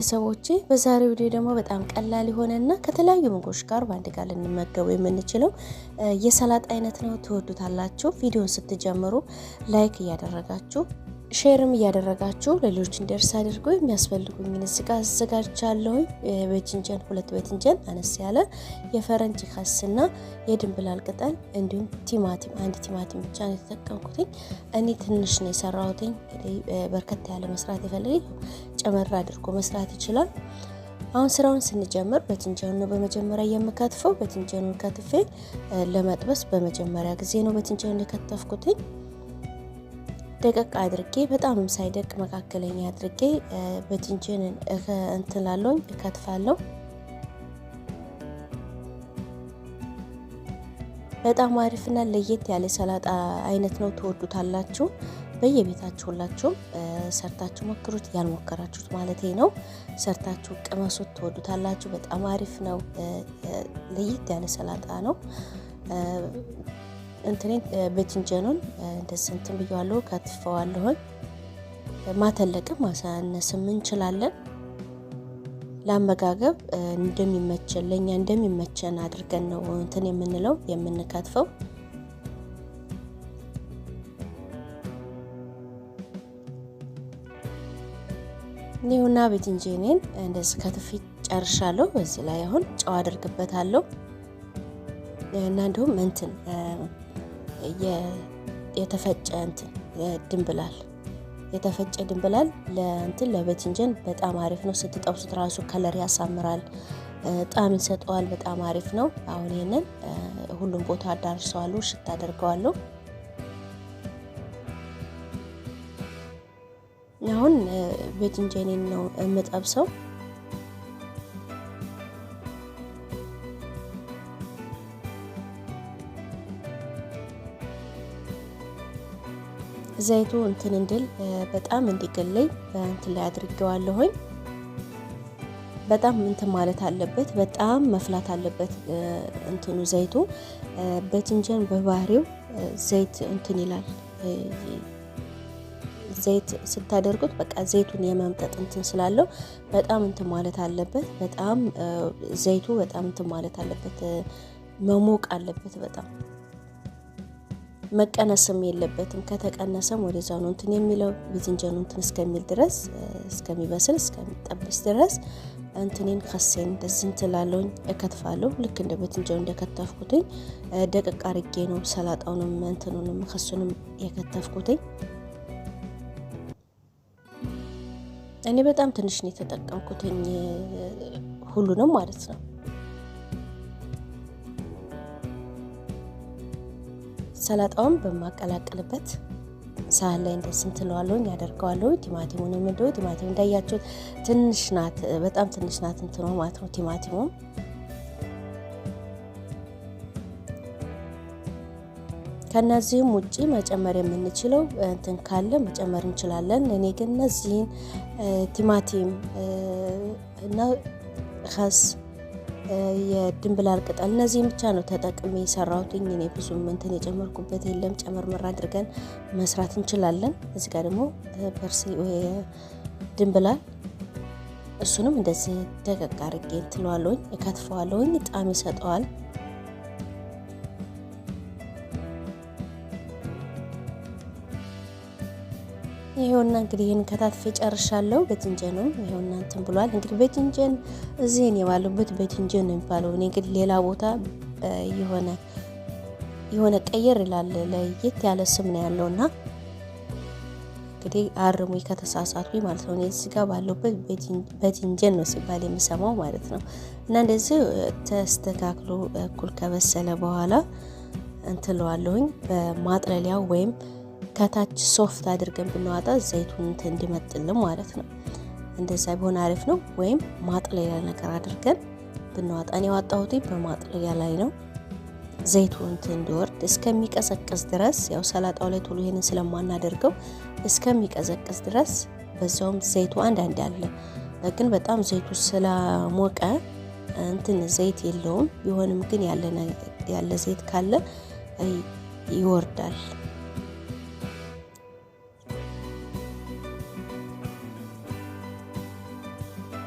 ሰዎቼ በዛሬው ቪዲዮ ደግሞ በጣም ቀላል የሆነና ከተለያዩ ምግቦች ጋር በአንድ ጋር ልንመገበው የምንችለው የሰላጣ አይነት ነው። ትወዱታላችሁ። ቪዲዮውን ስትጀምሩ ላይክ እያደረጋችሁ ሼርም እያደረጋችሁ ለሌሎች እንዲደርስ አድርጎ የሚያስፈልጉኝን እዚህ ጋር አዘጋጅቻለሁ። በትንጀን ሁለት በትንጀን አነስ ያለ የፈረንጅ ካስና የድንብላል ቅጠል እንዲሁም ቲማቲም አንድ ቲማቲም ብቻ ነው የተጠቀምኩት። እኔ ትንሽ ነው የሰራሁት። በርከት ያለ መስራት የፈለገ ጨመር አድርጎ መስራት ይችላል። አሁን ስራውን ስንጀምር በትንጀኑ ነው በመጀመሪያ የምከትፈው። በትንጀኑን ከትፌ ለመጥበስ በመጀመሪያ ጊዜ ነው በትንጀኑ የከተፍኩት። ደቀቅ አድርጌ በጣምም ሳይደቅ መካከለኛ አድርጌ በትንጀን እንትላለሁ እከትፋለሁ። በጣም አሪፍና ለየት ያለ ሰላጣ አይነት ነው። ትወዱታላችሁ። በየቤታችሁ ሁላችሁም ሰርታችሁ ሞክሩት። ያልሞከራችሁት ማለት ነው ሰርታችሁ ቅመሱት። ትወዱታላችሁ። በጣም አሪፍ ነው። ለየት ያለ ሰላጣ ነው። እንትኔን በትንጀኑን እንደዚህ እንትን ብያለሁ፣ ከትፈዋለሁ። ማተለቅም ማሳነስም እንችላለን። ለአመጋገብ እንደሚመቸን ለኛ እንደሚመቸን አድርገን ነው እንትን የምንለው የምንከትፈው። ኒውና በትንጀኔን እንደዚህ ከትፌ ጨርሻለሁ። በዚህ ላይ አሁን ጨው አድርግበታለሁ እና እንደውም እንትን የተፈጨ እንትን ድንብላል የተፈጨ ድንብላል ለእንትን ለበትንጀን በጣም አሪፍ ነው። ስትጠብሱት ራሱ ከለር ያሳምራል፣ ጣዕም ይሰጠዋል። በጣም አሪፍ ነው። አሁን ይሄንን ሁሉም ቦታ አዳርሰዋለሁ፣ ሽታ አደርገዋለሁ። አሁን በትንጀኔን ነው የምጠብሰው። ዘይቱ እንትን እንድል በጣም እንዲገለይ እንትን ላይ አድርጌዋለሁኝ። በጣም እንትን ማለት አለበት፣ በጣም መፍላት አለበት እንትኑ ዘይቱ። በትንጀን በባህሪው ዘይት እንትን ይላል። ዘይት ስታደርጉት በቃ ዘይቱን የመምጠጥ እንትን ስላለው በጣም እንትን ማለት አለበት። በጣም ዘይቱ በጣም እንትን ማለት አለበት፣ መሞቅ አለበት በጣም መቀነስም የለበትም። ከተቀነሰም ወደዛው ነው እንትን የሚለው በትንጀኑ እንትን እስከሚል ድረስ እስከሚበስል እስከሚጠበስ ድረስ እንትኔን ከሴን እንደዚህ እንትላለሁ፣ እከትፋለሁ። ልክ እንደ በትንጀኑ እንደከተፍኩት ደቀቅ አርጌ ነው ሰላጣውንም እንትኑንም ከሱንም የከተፍኩት። እኔ በጣም ትንሽ ነው የተጠቀምኩት ሁሉንም ማለት ነው። ሰላጣውን በማቀላቀልበት ሳህን ላይ እንደዚህ እንትለዋለሁ፣ ያደርገዋለሁ። ቲማቲሙንም ቲማቲሙ እንዳያችሁት ትንሽ ናት፣ በጣም ትንሽ ናት እንትኑ ማለት ነው። ቲማቲሙ ከነዚህም ውጪ መጨመር የምንችለው እንትን ካለ መጨመር እንችላለን። እኔ ግን እነዚህን ቲማቲም እና ከስ የድንብላል ቅጠል እነዚህን ብቻ ነው ተጠቅሜ የሰራሁት። እኔ ብዙም እንትን የጨመርኩበት የለም። ጨመር አድርገን መስራት እንችላለን። እዚህ ጋር ደግሞ ፐርሲ ወይ ድንብላል እሱንም እንደዚህ ደቀቅ አድርጌ እንትለዋለሁ፣ እከትፈዋለሁ። ጣዕም ይሰጠዋል። ይሄውና እንግዲህ ይሄን ከታትፌ ጨርሻለሁ። በትንጀኑም ይሄውና እንትን ብሏል። እንግዲህ በትንጀን እዚህ ነው ያለበት በትንጀን ነው የሚባለው። እኔ እንግዲህ ሌላ ቦታ የሆነ ቀየር ይላል፣ ለየት ያለ ስም ነው ያለውና እንግዲህ አርሙኝ ከተሳሳትኩኝ ማለት ነው። እኔ እዚህ ጋር ባለበት በትንጀን ነው ሲባል የምሰማው ማለት ነው። እና እንደዚህ ተስተካክሎ እኩል ከበሰለ በኋላ እንትለዋለሁኝ በማጥለሊያው ወይም ከታች ሶፍት አድርገን ብንዋጣ ዘይቱን እንዲመጥልን ማለት ነው። እንደዛ ቢሆን አሪፍ ነው። ወይም ማጥለያ ነገር አድርገን ብንዋጣ እኔ ያወጣሁት በማጥለያ ላይ ነው። ዘይቱን እንዲወርድ እስከሚቀዘቅዝ ድረስ ያው ሰላጣው ላይ ቶሎ ይሄንን ስለማናደርገው እስከሚቀዘቅዝ ድረስ በዛውም ዘይቱ አንዳንድ አለ፣ ግን በጣም ዘይቱ ስለሞቀ እንትን ዘይት የለውም። ቢሆንም ግን ያለ ዘይት ካለ ይወርዳል።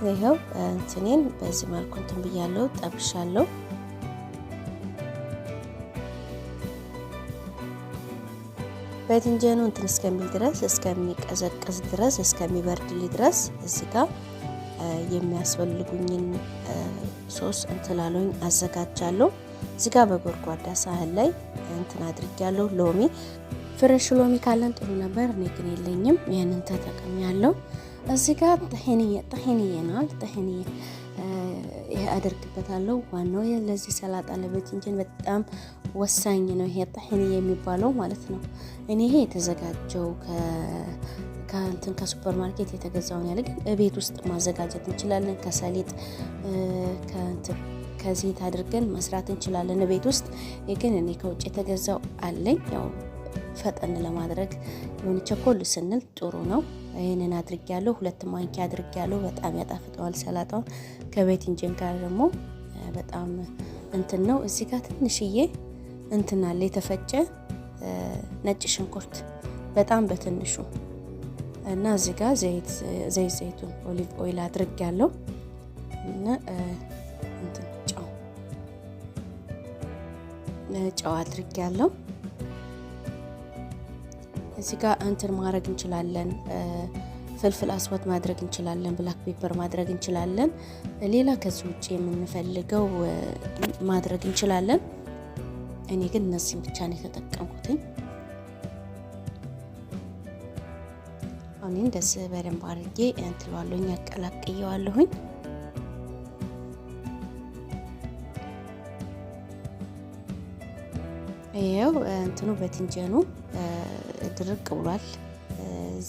ይኸው እንትኔን በዚህ መልኩ እንትን ብያለሁ፣ ጠብሻለሁ። ባድንጃኑ እንትን እስከሚል ድረስ እስከሚቀዘቅዝ ድረስ እስከሚበርድልኝ ድረስ እዚህ ጋር የሚያስፈልጉኝን ሶስ እንትላሎኝ አዘጋጃለሁ። እዚህ ጋር በጎድጓዳ ሳህን ላይ እንትን አድርጊያለሁ። ሎሚ ፍሬሽ ሎሚ ካለን ጥሩ ነበር፣ እኔ ግን የለኝም። ይሄንን ተጠቅሜያለሁ። እዚህ ጋር ጠሂንዬ ነው ጠሂንዬ ይሄ አደርግበታለሁ። ዋናው ለዚህ ሰላጣ ለባድንጃን በጣም ወሳኝ ነው ይሄ ጠሂንዬ የሚባለው ማለት ነው። እኔ ይሄ የተዘጋጀው ከእንትን ከሱፐር ማርኬት የተገዛውን ያለ ግን ቤት ውስጥ ማዘጋጀት እንችላለን። ከሰሊጥ ከዘይት አድርገን መስራት እንችላለን ቤት ውስጥ። ግን እኔ ከውጭ የተገዛው አለኝ። ያው ፈጠን ለማድረግ የሆነ ቸኮል ስንል ጥሩ ነው። ይሄንን አድርጌያለሁ። 2 ማንኪያ አድርጌያለሁ። በጣም ያጣፍጠዋል ሰላጣውን። ከባድንጃን ጋር ደግሞ በጣም እንትን ነው። እዚህ ጋር ትንሽዬ እንትን አለ የተፈጨ ነጭ ሽንኩርት በጣም በትንሹ እና እዚህ ጋር ዘይቱን ኦሊቭ ኦይል አድርጌያለሁ እና እንትን ጨው አድርጌያለሁ። እዚህ ጋር እንትን ማድረግ እንችላለን። ፍልፍል አስወት ማድረግ እንችላለን። ብላክ ፔፐር ማድረግ እንችላለን። ሌላ ከዚህ ውጭ የምንፈልገው ማድረግ እንችላለን። እኔ ግን እነዚህን ብቻ ነው የተጠቀምኩትኝ። አሁን እንደዚህ በደንብ አድርጌ እንትለዋለሁኝ፣ አቀላቅየዋለሁኝ። ይሄው እንትኑ ባድንጃኑ ድርቅ ብሏል።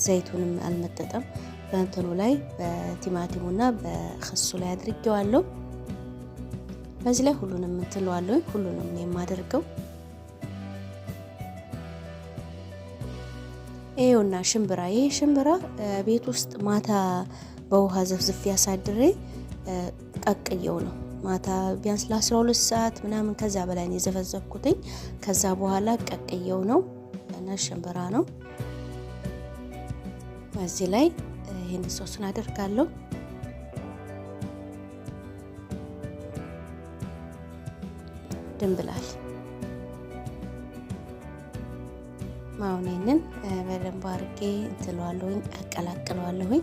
ዘይቱንም አልመጠጠም። በእንትኑ ላይ በቲማቲሙና በክሱ ላይ አድርጌዋለሁ። በዚህ ላይ ሁሉንም እንትለዋለሁ። ሁሉንም ነው የማደርገው። ይሄውና ሽምብራ፣ ይሄ ሽምብራ ቤት ውስጥ ማታ በውሃ ዘፍዝፍ ያሳድሬ ቀቅየው ነው። ማታ ቢያንስ ለ12 ሰዓት ምናምን ከዛ በላይ ነው የዘፈዘፍኩትኝ። ከዛ በኋላ ቀቅየው ነው እና ሽምብራ ነው። በዚህ ላይ ይሄን ሶስን አደርጋለሁ። ድንብላል ማውኔንን በደንብ አድርጌ እንትለዋለሁኝ፣ አቀላቅለዋለሁኝ።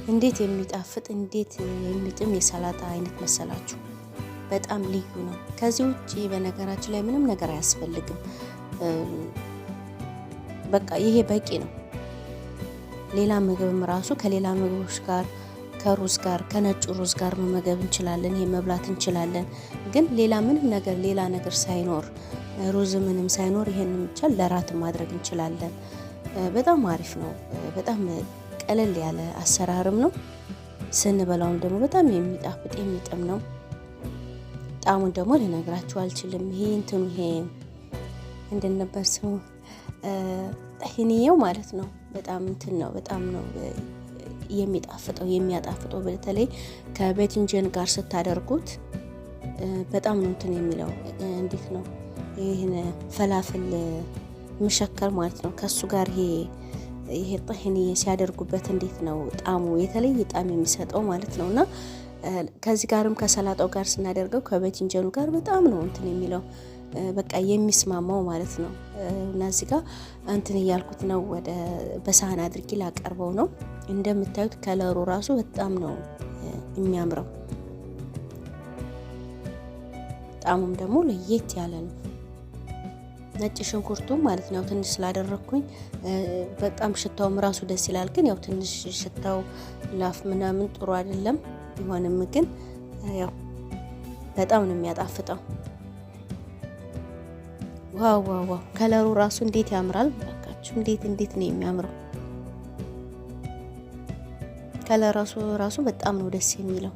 እንዴት የሚጣፍጥ እንዴት የሚጥም የሰላጣ አይነት መሰላችሁ! በጣም ልዩ ነው። ከዚህ ውጪ በነገራችን ላይ ምንም ነገር አያስፈልግም። በቃ ይሄ በቂ ነው። ሌላ ምግብም ራሱ ከሌላ ምግቦች ጋር ከሩዝ ጋር ከነጭ ሩዝ ጋር መመገብ እንችላለን። ይሄ መብላት እንችላለን። ግን ሌላ ምንም ነገር ሌላ ነገር ሳይኖር ሩዝ ምንም ሳይኖር ይሄንን ብቻ ለራት ማድረግ እንችላለን። በጣም አሪፍ ነው። በጣም ቀለል ያለ አሰራርም ነው። ስንበላውም ደግሞ በጣም የሚጣፍጥ የሚጥም ነው። ጣሙን ደግሞ ልነግራችሁ አልችልም። ይሄ እንትኑ ይሄ ምንድን ነበር ስሙ? ጠሂንዬው ማለት ነው። በጣም እንትን ነው። በጣም ነው የሚጣፍጠው የሚያጣፍጠው። በተለይ ከባድንጃን ጋር ስታደርጉት በጣም ነው እንትን የሚለው። እንዴት ነው ይሄን ፈላፍል ምሸከር ማለት ነው። ከሱ ጋር ይሄ ጠሂንዬ ሲያደርጉበት እንዴት ነው ጣሙ የተለየ ጣም የሚሰጠው ማለት ነውና ከዚህ ጋርም ከሰላጣው ጋር ስናደርገው ከባድንጃኑ ጋር በጣም ነው እንትን የሚለው በቃ የሚስማማው ማለት ነው። እና እዚህ ጋር እንትን እያልኩት ነው። ወደ በሳህን አድርጌ ላቀርበው ነው። እንደምታዩት ከለሩ ራሱ በጣም ነው የሚያምረው። ጣሙም ደግሞ ለየት ያለ ነው። ነጭ ሽንኩርቱ ማለት ነው ትንሽ ስላደረኩኝ በጣም ሽታውም ራሱ ደስ ይላል። ግን ያው ትንሽ ሽታው ላፍ ምናምን ጥሩ አይደለም። ቢሆንም ግን ያው በጣም ነው የሚያጣፍጠው። ዋው ዋው ዋው! ከለሩ ራሱ እንዴት ያምራል! ባካችሁ እንዴት ነው የሚያምረው! ከለሩ ራሱ በጣም ነው ደስ የሚለው።